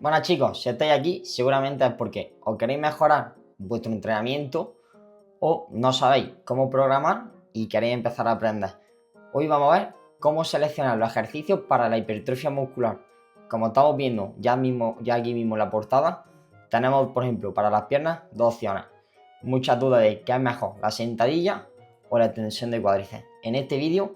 Bueno chicos, si estáis aquí seguramente es porque o queréis mejorar vuestro entrenamiento o no sabéis cómo programar y queréis empezar a aprender. Hoy vamos a ver cómo seleccionar los ejercicios para la hipertrofia muscular. Como estamos viendo ya aquí mismo en la portada, tenemos por ejemplo para las piernas dos opciones. Muchas dudas de qué es mejor, la sentadilla o la extensión de cuádriceps. En este vídeo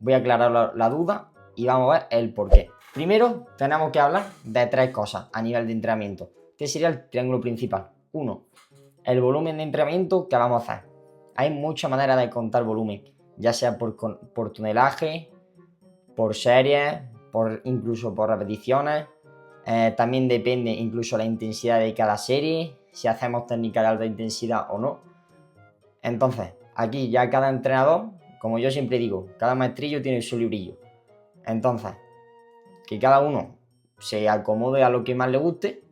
voy a aclarar la duda y vamos a ver el porqué. Primero tenemos que hablar de tres cosas a nivel de entrenamiento. Este sería el triángulo principal. Uno, el volumen de entrenamiento que vamos a hacer. Hay muchas maneras de contar volumen, ya sea por tonelaje, por series, incluso por repeticiones. También depende incluso la intensidad de cada serie, si hacemos técnica de alta intensidad o no. Entonces, aquí ya cada entrenador, como yo siempre digo, cada maestrillo tiene su librillo. Entonces, que cada uno se acomode a lo que más le guste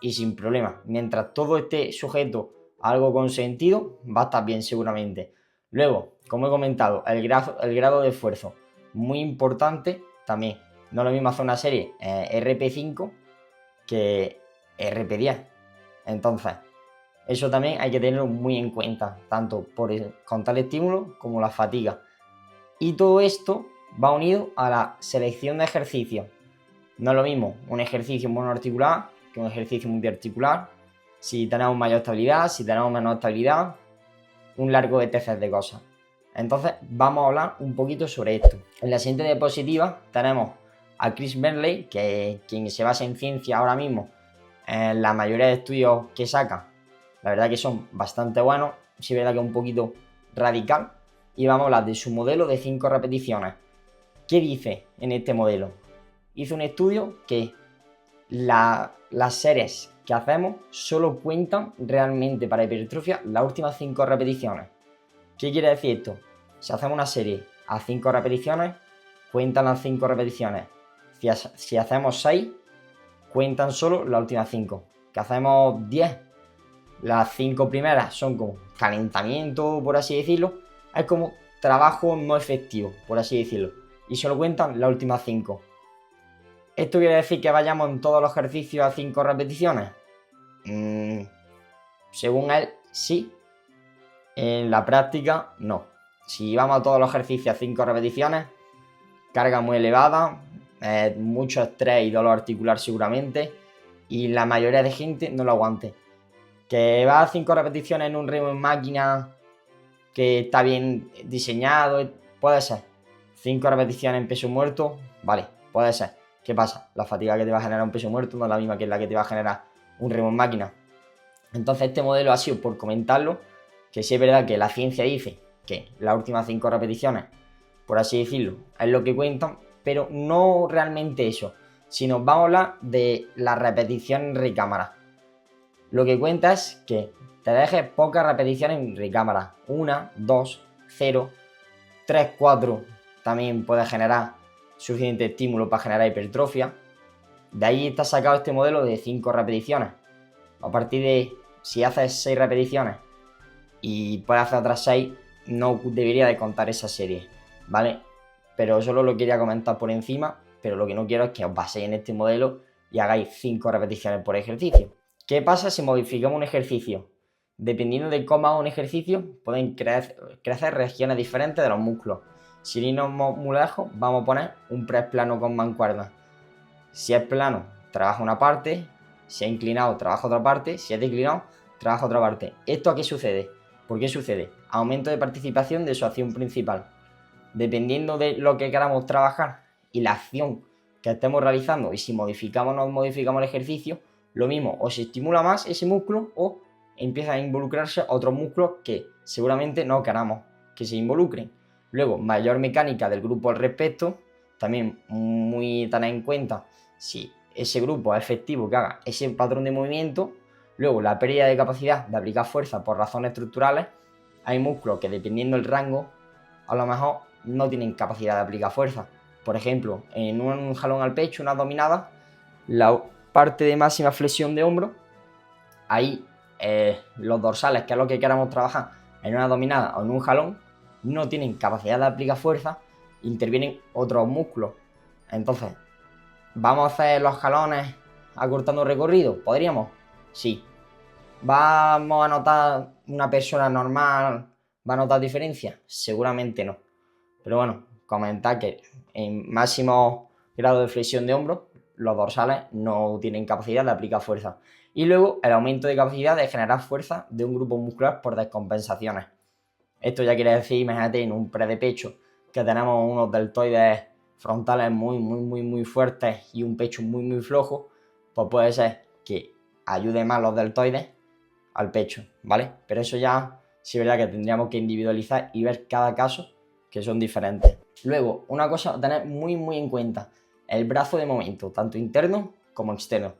y sin problema. Mientras todo esté sujeto a algo con sentido, va a estar bien seguramente. Luego, como he comentado, el grado de esfuerzo, muy importante también. No es lo mismo hacer una serie RP5 que RP10. Entonces, eso también hay que tenerlo muy en cuenta, tanto por contar el estímulo como la fatiga. Y todo esto va unido a la selección de ejercicios. No es lo mismo un ejercicio monoarticular que un ejercicio multiarticular. Si tenemos mayor estabilidad, si tenemos menor estabilidad, un largo etc de cosas. Entonces vamos a hablar un poquito sobre esto. En la siguiente diapositiva tenemos a Chris Bernley, que es quien se basa en ciencia ahora mismo. En la mayoría de estudios que saca, la verdad que son bastante buenos. Sí, es verdad que es un poquito radical. Y vamos a hablar de su modelo de 5 repeticiones. ¿Qué dice en este modelo? Hizo un estudio que las series que hacemos solo cuentan realmente para hipertrofia las últimas 5 repeticiones. ¿Qué quiere decir esto? Si hacemos una serie a 5 repeticiones, cuentan las 5 repeticiones. Si hacemos 6, cuentan solo las últimas 5. Que hacemos 10, las 5 primeras son como calentamiento, por así decirlo. Es como trabajo no efectivo, por así decirlo. Y solo cuentan las últimas 5. ¿Esto quiere decir que vayamos en todos los ejercicios a 5 repeticiones? Según él, sí. En la práctica, no. Si vamos a todos los ejercicios a 5 repeticiones, carga muy elevada, mucho estrés y dolor articular seguramente, y la mayoría de gente no lo aguante. Que va a 5 repeticiones en un ritmo en máquina que está bien diseñado, puede ser. 5 repeticiones en peso muerto, vale, puede ser. ¿Qué pasa? La fatiga que te va a generar un peso muerto no es la misma que la que te va a generar un ritmo en máquina. Entonces este modelo ha sido por comentarlo, que sí es verdad que la ciencia dice que las últimas 5 repeticiones, por así decirlo, es lo que cuentan, pero no realmente eso, sino vamos a hablar de la repetición en recámara. Lo que cuenta es que te dejes pocas repeticiones en recámara, 1, 2, 0, 3, 4, también puede generar suficiente estímulo para generar hipertrofia. De ahí está sacado este modelo de 5 repeticiones. A partir de, si haces 6 repeticiones y puedes hacer otras 6, no debería de contar esa serie, ¿vale? Pero solo lo quería comentar por encima, pero lo que no quiero es que os baséis en este modelo y hagáis 5 repeticiones por ejercicio. ¿Qué pasa si modificamos un ejercicio? Dependiendo de cómo haga un ejercicio, pueden crecer regiones diferentes de los músculos. Si irnos muy lejos, vamos a poner un press plano con mancuernas. Si es plano, trabaja una parte. Si es inclinado, trabaja otra parte. Si es declinado, trabaja otra parte. ¿Esto a qué sucede? ¿Por qué sucede? Aumento de participación de su acción principal. Dependiendo de lo que queramos trabajar y la acción que estemos realizando, y si modificamos o no modificamos el ejercicio, lo mismo, o se estimula más ese músculo o empiezan a involucrarse otros músculos que seguramente no queramos que se involucren. Luego, mayor mecánica del grupo al respecto, también muy tener en cuenta si ese grupo es efectivo que haga ese patrón de movimiento. Luego, la pérdida de capacidad de aplicar fuerza por razones estructurales. Hay músculos que dependiendo del rango, a lo mejor no tienen capacidad de aplicar fuerza. Por ejemplo, en un jalón al pecho, una dominada, la parte de máxima flexión de hombro, ahí los dorsales, que es lo que queramos trabajar en una dominada o en un jalón, no tienen capacidad de aplicar fuerza, intervienen otros músculos. Entonces, vamos a hacer los jalones acortando recorrido? ¿Podríamos? Sí. ¿Vamos a notar una persona normal? ¿Va a notar diferencia? Seguramente no. Pero bueno, comentar que en máximo grado de flexión de hombros, los dorsales no tienen capacidad de aplicar fuerza. Y luego el aumento de capacidad de generar fuerza de un grupo muscular por descompensaciones. Esto ya quiere decir, imagínate, en un press de pecho que tenemos unos deltoides frontales muy fuertes y un pecho muy flojo, pues puede ser que ayude más los deltoides al pecho, ¿vale? Pero eso ya sí es verdad que tendríamos que individualizar y ver cada caso, que son diferentes. Luego, una cosa a tener muy en cuenta, el brazo de momento, tanto interno como externo.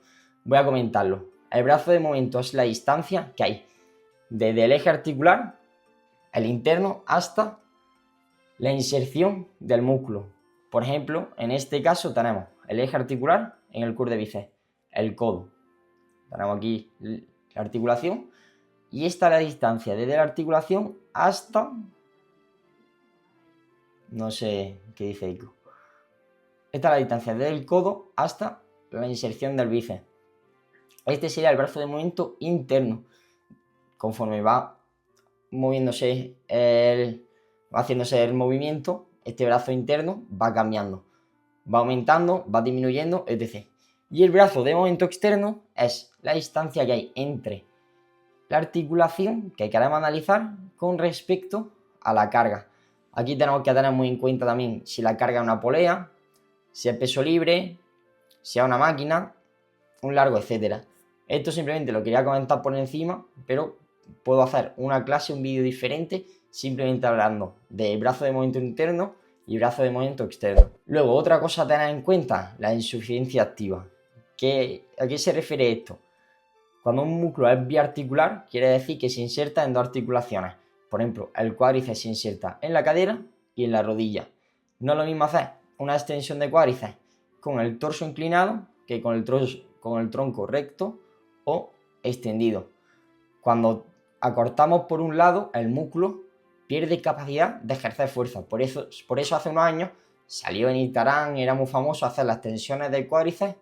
Voy a comentarlo. El brazo de momento es la distancia que hay desde el eje articular, el interno, hasta la inserción del músculo. Por ejemplo, en este caso tenemos el eje articular en el curl de bíceps, el codo. Tenemos aquí la articulación y esta es la distancia desde la articulación hasta... no sé qué dice Ico. Esta es la distancia desde el codo hasta la inserción del bíceps. Este sería el brazo de movimiento interno. Conforme va moviéndose va haciéndose el movimiento, este brazo interno va cambiando, va aumentando, va disminuyendo, etc. Y el brazo de movimiento externo es la distancia que hay entre la articulación que queremos analizar con respecto a la carga. Aquí tenemos que tener muy en cuenta también si la carga es una polea, si es peso libre, si es una máquina, un largo, etcétera. Esto simplemente lo quería comentar por encima, pero puedo hacer una clase, un vídeo diferente, simplemente hablando de brazo de movimiento interno y brazo de movimiento externo. Luego, otra cosa a tener en cuenta, la insuficiencia activa. ¿A qué se refiere esto? Cuando un músculo es biarticular, quiere decir que se inserta en dos articulaciones. Por ejemplo, el cuádriceps se inserta en la cadera y en la rodilla. No es lo mismo hacer una extensión de cuádriceps con el torso inclinado que con el tronco recto o extendido. Cuando acortamos por un lado, el músculo pierde capacidad de ejercer fuerza. Por eso hace unos años salió en Instagram, era muy famoso hacer las extensiones del cuádriceps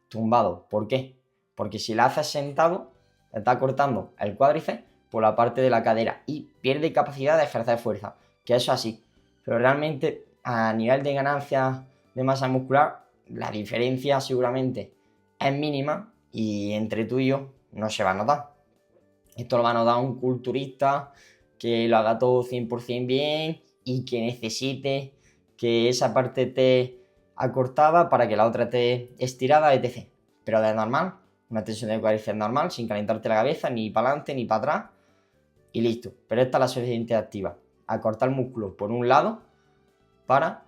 tumbado. ¿Por qué? Porque si la haces sentado, está cortando el cuádriceps por la parte de la cadera y pierde capacidad de ejercer fuerza, que eso así. Pero realmente a nivel de ganancia de masa muscular, la diferencia seguramente es mínima y entre tú y yo no se va a notar. Esto lo va a notar un culturista que lo haga todo 100% bien y que necesite que esa parte esté acortada para que la otra esté estirada, etc. Pero de normal, una tensión de cuádriceps normal, sin calentarte la cabeza, ni para adelante ni para atrás, y listo. Pero esta es la suficiente activa. Acortar músculos por un lado para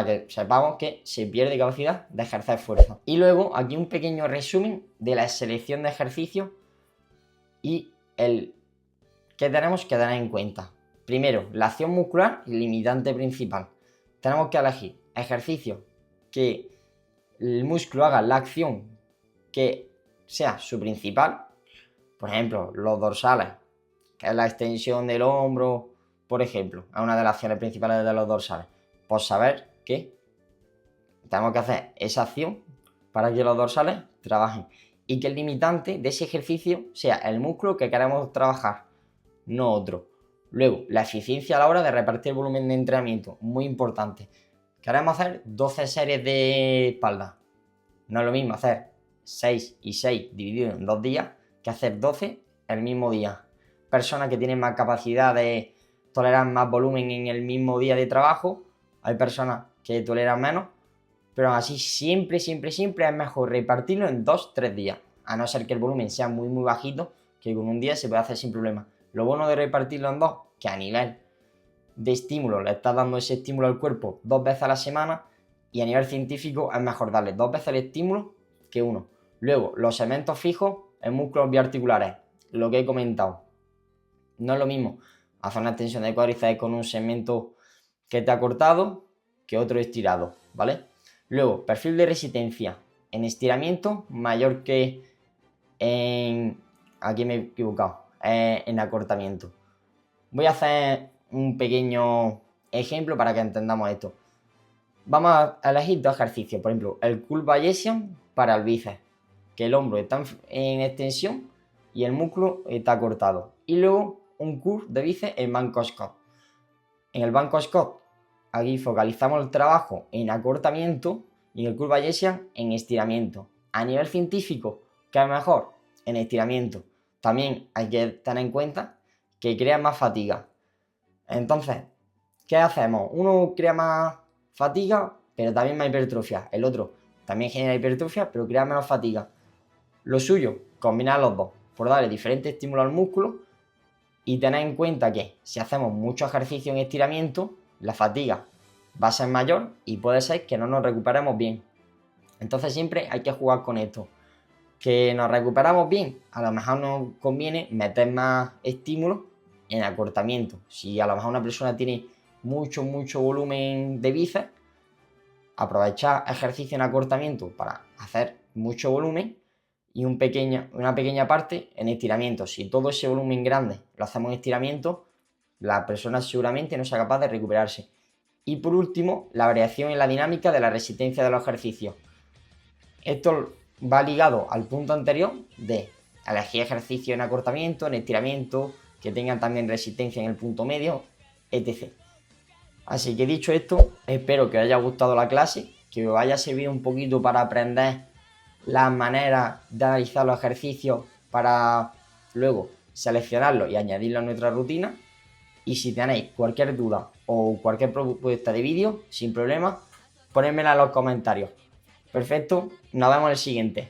que sepamos que se pierde capacidad de ejercer fuerza. Y luego aquí un pequeño resumen de la selección de ejercicios y el que tenemos que tener en cuenta. Primero, la acción muscular, limitante principal. Tenemos que elegir ejercicios que el músculo haga la acción que sea su principal. Por ejemplo, los dorsales, que es la extensión del hombro, por ejemplo, es una de las acciones principales de los dorsales. Pues saber que tenemos que hacer esa acción para que los dorsales trabajen y que el limitante de ese ejercicio sea el músculo que queremos trabajar, no otro. Luego, la eficiencia a la hora de repartir el volumen de entrenamiento, muy importante. Queremos hacer 12 series de espalda. No es lo mismo hacer 6 y 6 dividido en 2 días que hacer 12 el mismo día. Personas que tienen más capacidad de tolerar más volumen en el mismo día de trabajo, hay personas que toleran menos, pero así siempre es mejor repartirlo en 2-3 días, a no ser que el volumen sea muy bajito, que con un día se puede hacer sin problema. Lo bueno de repartirlo en 2, que a nivel de estímulo le estás dando ese estímulo al cuerpo 2 veces a la semana, y a nivel científico es mejor darle 2 veces el estímulo que uno. Luego, los segmentos fijos en músculos biarticulares, lo que he comentado. No es lo mismo hacer una extensión de cuádriceps con un segmento que te ha cortado que otro estirado, ¿vale? Luego, perfil de resistencia en estiramiento mayor que en... aquí me he equivocado, en acortamiento. Voy a hacer un pequeño ejemplo para que entendamos esto. Vamos a elegir dos ejercicios, por ejemplo, el curl Bayesian para el bíceps, que el hombro está en extensión y el músculo está cortado. Y luego un curl de bíceps en banco Scott. En el banco Scott, aquí focalizamos el trabajo en acortamiento y en el curl Bayesian en estiramiento. A nivel científico, ¿qué es mejor? En estiramiento. También hay que tener en cuenta que crea más fatiga. Entonces, ¿qué hacemos? Uno crea más fatiga, pero también más hipertrofia. El otro también genera hipertrofia, pero crea menos fatiga. Lo suyo, combinar los dos, por darle diferentes estímulos al músculo y tener en cuenta que si hacemos mucho ejercicio en estiramiento, la fatiga va a ser mayor y puede ser que no nos recuperemos bien. Entonces siempre hay que jugar con esto. Que nos recuperamos bien, a lo mejor nos conviene meter más estímulos en acortamiento. Si a lo mejor una persona tiene mucho volumen de bíceps, aprovechar ejercicio en acortamiento para hacer mucho volumen y una pequeña parte en estiramiento. Si todo ese volumen grande lo hacemos en estiramiento, la persona seguramente no sea capaz de recuperarse. Y por último, la variación en la dinámica de la resistencia de los ejercicios. Esto va ligado al punto anterior de elegir ejercicio en acortamiento, en estiramiento, que tengan también resistencia en el punto medio, etc. Así que dicho esto, espero que os haya gustado la clase, que os haya servido un poquito para aprender las maneras de analizar los ejercicios para luego seleccionarlos y añadirlos a nuestra rutina. Y si tenéis cualquier duda o cualquier propuesta de vídeo, sin problema, ponedmela en los comentarios. Perfecto, nos vemos en el siguiente.